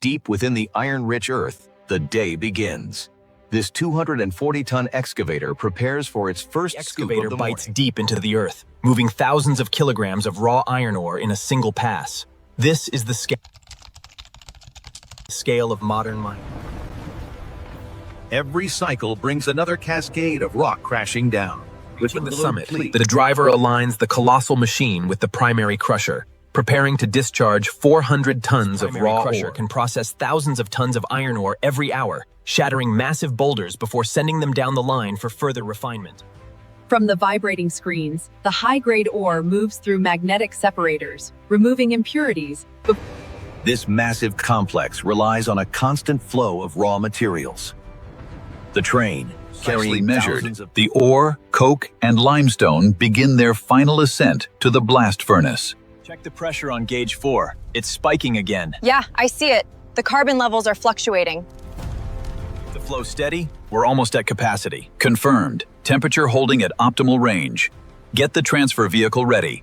Deep within the iron-rich earth, the day begins. This 240-ton excavator prepares for its first scoop of the morning. The excavator bites deep into the earth, moving thousands of kilograms of raw iron ore in a single pass. This is the scale of modern mining. Every cycle brings another cascade of rock crashing down. Within the summit, the driver aligns the colossal machine with the primary crusher, preparing to discharge 400 tons of raw ore. The crusher can process thousands of tons of iron ore every hour, shattering massive boulders before sending them down the line for further refinement. From the vibrating screens, the high-grade ore moves through magnetic separators, removing impurities. This massive complex relies on a constant flow of raw materials. The train, carrying measured, the ore, coke, and limestone begin their final ascent to the blast furnace. Check the pressure on gauge 4. It's spiking again. Yeah, I see it. The carbon levels are fluctuating. The flow steady? We're almost at capacity. Confirmed. Temperature holding at optimal range. Get the transfer vehicle ready.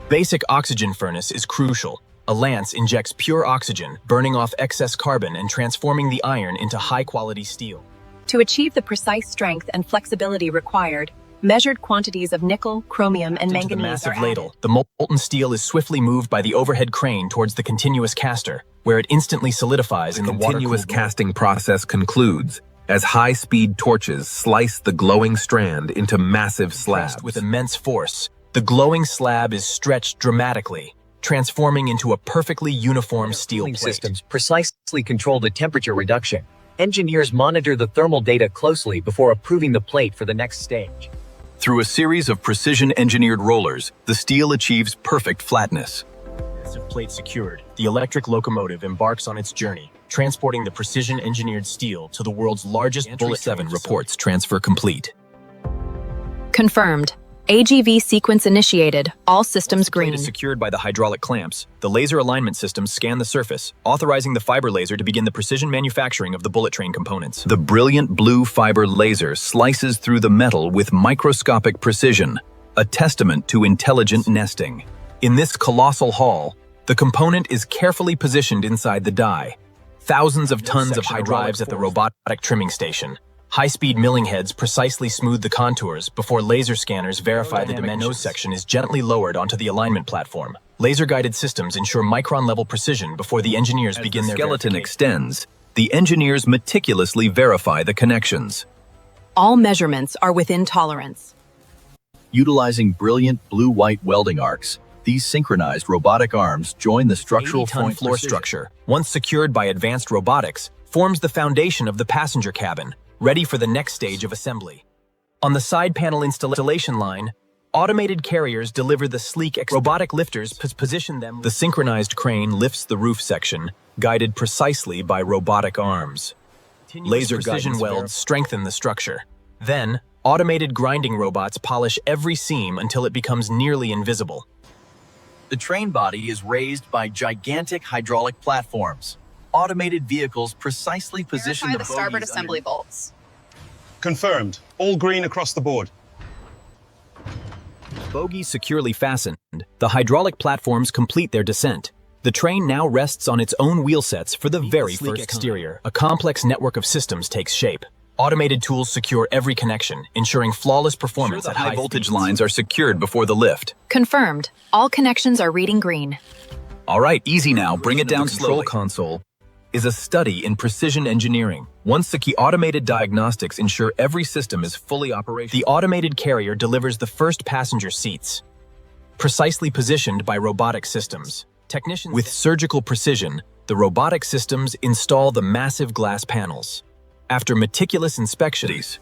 Basic oxygen furnace is crucial. A lance injects pure oxygen, burning off excess carbon and transforming the iron into high-quality steel. To achieve the precise strength and flexibility required, measured quantities of nickel, chromium, and manganese the massive are ladle. added. The molten steel is swiftly moved by the overhead crane towards the continuous caster, where it instantly solidifies in the water-cooled continuous casting process concludes as high-speed torches slice the glowing strand into massive slabs. With immense force, the glowing slab is stretched dramatically, transforming into a perfectly uniform steel plate. Systems precisely control the temperature reduction. Engineers monitor the thermal data closely before approving the plate for the next stage. Through a series of precision-engineered rollers, the steel achieves perfect flatness. Massive plate secured, the electric locomotive embarks on its journey, transporting the precision-engineered steel to the world's largest bullet train. 7 reports transfer complete. Confirmed. AGV sequence initiated. All systems The plate green. is secured by the hydraulic clamps. The laser alignment systems scan the surface, authorizing the fiber laser to begin the precision manufacturing of the bullet train components. The brilliant blue fiber laser slices through the metal with microscopic precision, a testament to intelligent nesting. In this colossal haul, the component is carefully positioned inside the die. Thousands of tons of drives at the robotic trimming station. High-speed milling heads precisely smooth the contours before laser scanners verify the dimensions. Nose section is gently lowered onto the alignment platform. Laser-guided systems ensure micron-level precision before the engineers begin their skeleton verification. extends, the engineers meticulously verify the connections. All measurements are within tolerance. Utilizing brilliant blue-white welding arcs, these synchronized robotic arms join the structural 80-ton floor precision. structure, once secured by advanced robotics, forms the foundation of the passenger cabin, ready for the next stage of assembly. On the side panel installation line, automated carriers deliver the sleek robotic lifters position them. The synchronized crane lifts the roof section, guided precisely by robotic arms. Laser precision welds strengthen the structure. Then, automated grinding robots polish every seam until it becomes nearly invisible. The train body is raised by gigantic hydraulic platforms. Automated vehicles precisely position Verify the the starboard bogies assembly underneath. bolts. Confirmed. All green across the board. Bogies securely fastened, the hydraulic platforms complete their descent. The train now rests on its own wheel sets for the very first exterior. A complex network of systems takes shape. Automated tools secure every connection, ensuring flawless performance at high High-voltage speeds. lines are secured before the lift. Confirmed. All connections are reading green. All right, easy now. Bring it down The control slowly. console is a study in precision engineering. Once the key automated diagnostics ensure every system is fully operational. The automated carrier delivers the first passenger seats, precisely positioned by robotic systems. Technicians with surgical precision, the robotic systems install the massive glass panels. After meticulous inspections,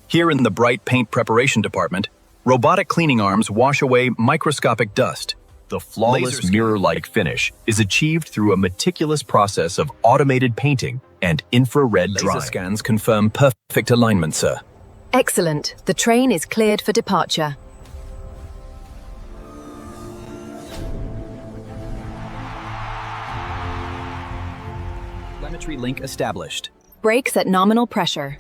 Here in the bright paint preparation department, robotic cleaning arms wash away microscopic dust. The flawless mirror-like finish is achieved through a meticulous process of automated painting and infrared drying. Laser scans confirm perfect alignment, sir. Excellent. The train is cleared for departure. telemetry link established. Brakes at nominal pressure.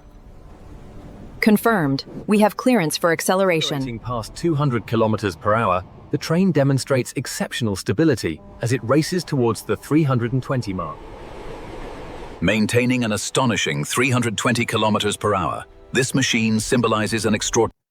Confirmed. We have clearance for acceleration. Accelerating past 200 kilometers per hour, the train demonstrates exceptional stability as it races towards the 320 mark. Maintaining an astonishing 320 kilometers per hour, this machine symbolizes an extraordinary